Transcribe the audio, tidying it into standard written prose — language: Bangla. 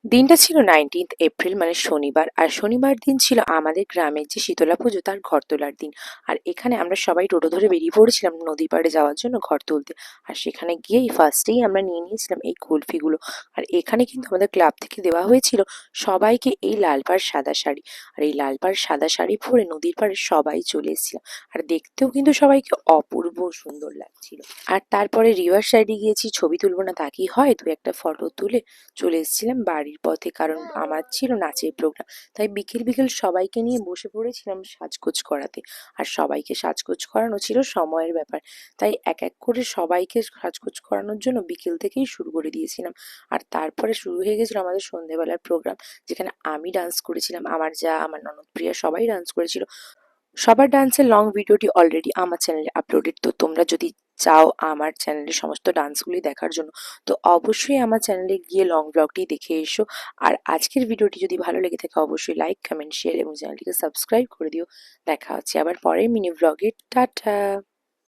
দিনটা ছিল 19th এপ্রিল মানে শনিবার। আর শনিবার দিন ছিল আমাদের গ্রামের যে শীতলা পুজো তার ঘর তোলার দিন। আর এখানে আমরা সবাই টোটো ধরে বেরিয়ে পড়েছিলাম নদী পাড়ে যাওয়ার জন্য ঘর তুলতে। আর সেখানে গিয়েই ফার্স্টেই আমরা নিয়ে নিয়েছিলাম এই কুলফিগুলো। আর এখানে কিন্তু আমাদের ক্লাব থেকে দেওয়া হয়েছিল সবাইকে এই লাল পাড় সাদা শাড়ি। আর এই লাল পাড় সাদা শাড়ি পরে নদীর পাড়ে সবাই চলে এসেছিলাম। আর দেখতেও কিন্তু সবাইকে অপূর্ব সুন্দর লাগছিল। আর তারপরে রিভার সাইডে গিয়েছি, ছবি তুলবো না তা কি হয়, দু একটা ফটো তুলে চলে এসেছিলাম বাড়ির পথে, কারণ আমার ছিল নাচের প্রোগ্রাম। তাই বিকেল বিকেল সবাইকে নিয়ে বসে পড়েছিলাম সাজগোজ করাতে। আর সবাইকে সাজগোজ করানো ছিল সময়ের ব্যাপার, তাই এক এক করে সবাইকে সাজগোজ করানোর জন্য বিকেল থেকেই শুরু করে দিয়েছিলাম। আর তারপরে শুরু হয়ে গেছিল আমাদের সন্ধেবেলার প্রোগ্রাম, যেখানে আমি ডান্স করেছিলাম, আমার যা, আমার ননদ প্রিয়া সবাই ডান্স করেছিল। সবার ডান্সের লং ভিডিওটি অলরেডি আমার চ্যানেলে আপলোডেড। তো তোমরা যদি চাও আমার চ্যানেলে সমস্ত ডান্সগুলি দেখার জন্য, তো অবশ্যই আমার চ্যানেলে গিয়ে লং ব্লগটি দেখে এসো। আর আজকের ভিডিওটি যদি ভালো লেগে থাকে অবশ্যই লাইক, কমেন্ট, শেয়ার এবং চ্যানেলটিকে সাবস্ক্রাইব করে দিও। দেখা হচ্ছে আবার পরের মিনি ব্লগে। টাটা।